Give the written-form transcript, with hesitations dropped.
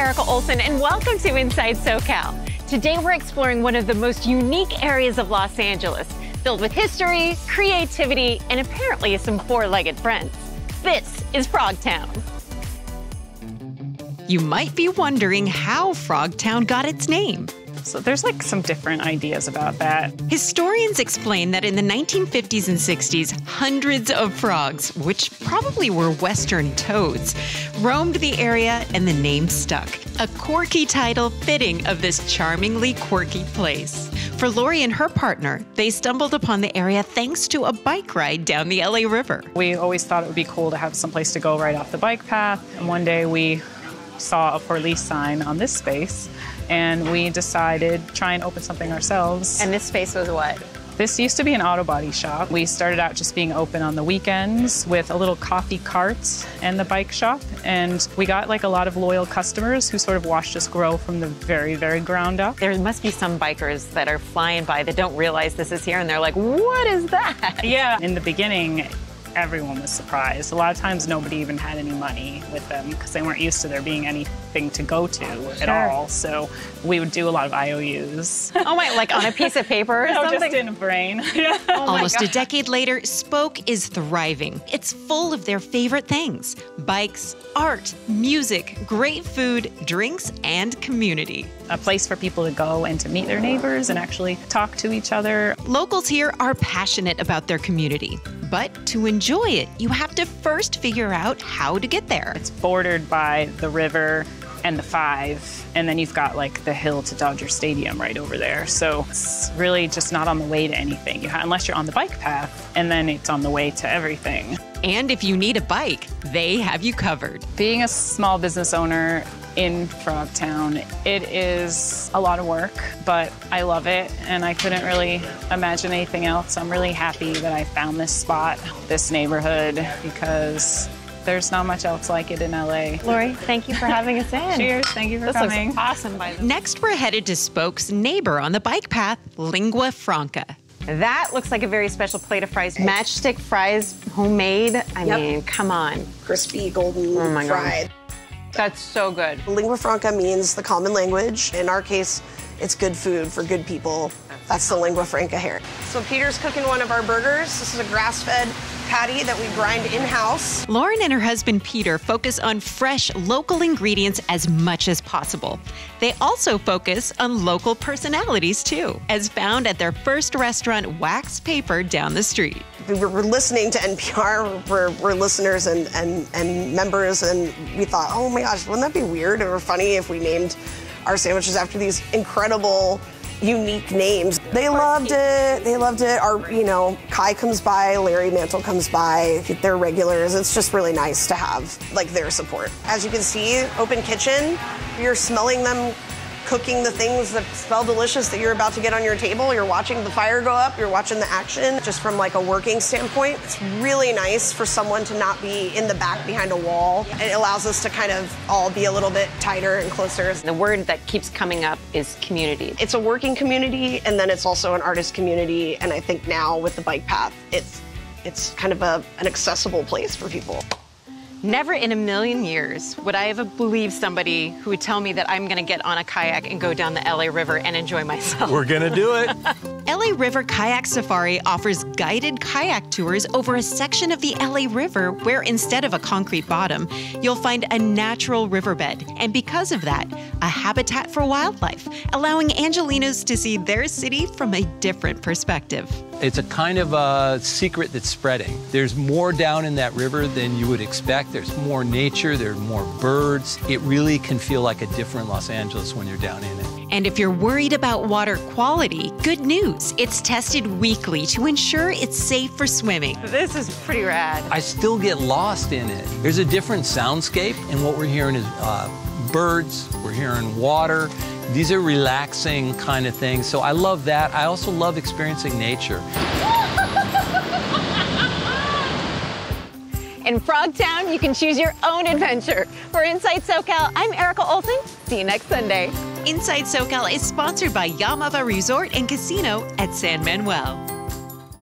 Erica Olsen, and welcome to Inside SoCal. Today we're exploring one of the most unique areas of Los Angeles, filled with history, creativity, and apparently some four-legged friends. This is Frogtown. You might be wondering how Frogtown got its name. So there's like some different ideas about that. Historians explain that in the 1950s and 60s, hundreds of frogs, which probably were western toads, roamed the area and the name stuck. A quirky title fitting of this charmingly quirky place. For Lori and her partner, they stumbled upon the area thanks to a bike ride down the LA River. We always thought it would be cool to have some place to go right off the bike path. And one day we saw a for lease sign on this space, and we decided to try and open something ourselves. And this space was what? This used to be an auto body shop. We started out just being open on the weekends with a little coffee cart and the bike shop. And we got like a lot of loyal customers who sort of watched us grow from the very, very ground up. There must be some bikers that are flying by that don't realize this is here, and they're like, what is that? Yeah, in the beginning, everyone was surprised. A lot of times nobody even had any money with them because they weren't used to there being anything to go to at all. So we would do a lot of IOUs. Oh my, like on a piece of paper or something? Just in a brain. Almost a decade later, Spoke is thriving. It's full of their favorite things: bikes, art, music, great food, drinks, and community. A place for people to go and to meet their neighbors and actually talk to each other. Locals here are passionate about their community, but to enjoy it, you have to first figure out how to get there. It's bordered by the river and the 5, and then you've got like the hill to Dodger Stadium right over there. So it's really just not on the way to anything, unless you're on the bike path, and then it's on the way to everything. And if you need a bike, they have you covered. Being a small business owner in Frogtown, it is a lot of work, but I love it, and I couldn't really imagine anything else. I'm really happy that I found this spot, this neighborhood, because there's not much else like it in LA. Lori, thank you for having us in. Cheers, thank you for coming. This looks awesome, by the way. Next, we're headed to Spoke's neighbor on the bike path, Lingua Franca. That looks like a very special plate of fries. Matchstick fries, homemade. I mean, come on. Crispy, golden, fried. That's so good. Lingua franca means the common language. In our case, it's good food for good people. That's the lingua franca here. So Peter's cooking one of our burgers. This is a grass-fed patty that we grind in-house. Lauren and her husband Peter focus on fresh, local ingredients as much as possible. They also focus on local personalities too, as found at their first restaurant, Wax Paper, down the street. We're listening to NPR, we're listeners and members, and we thought, oh my gosh, wouldn't that be weird or funny if we named our sandwiches after these incredible, unique names? They loved it. They loved it. Our, Kai comes by, Larry Mantle comes by. They're regulars. It's just really nice to have like their support. As you can see, open kitchen. You're smelling them cooking the things that smell delicious that you're about to get on your table. You're watching the fire go up. You're watching the action. Just from like a working standpoint, it's really nice for someone to not be in the back behind a wall. It allows us to kind of all be a little bit tighter and closer. The word that keeps coming up is community. It's a working community, and then it's also an artist community. And I think now with the bike path, it's kind of an accessible place for people. Never in a million years would I ever believe somebody who would tell me that I'm going to get on a kayak and go down the LA River and enjoy myself. We're going to do it. LA River Kayak Safari offers guided kayak tours over a section of the LA River where instead of a concrete bottom, you'll find a natural riverbed. And because of that, a habitat for wildlife, allowing Angelinos to see their city from a different perspective. It's a kind of a secret that's spreading. There's more down in that river than you would expect. There's more nature, there's more birds. It really can feel like a different Los Angeles when you're down in it. And if you're worried about water quality, good news. It's tested weekly to ensure it's safe for swimming. This is pretty rad. I still get lost in it. There's a different soundscape, and what we're hearing is birds, we're hearing water. These are relaxing kind of things, so I love that. I also love experiencing nature. In Frogtown, you can choose your own adventure. For Inside SoCal, I'm Erica Olsen. See you next Sunday. Inside SoCal is sponsored by Yamava Resort and Casino at San Manuel.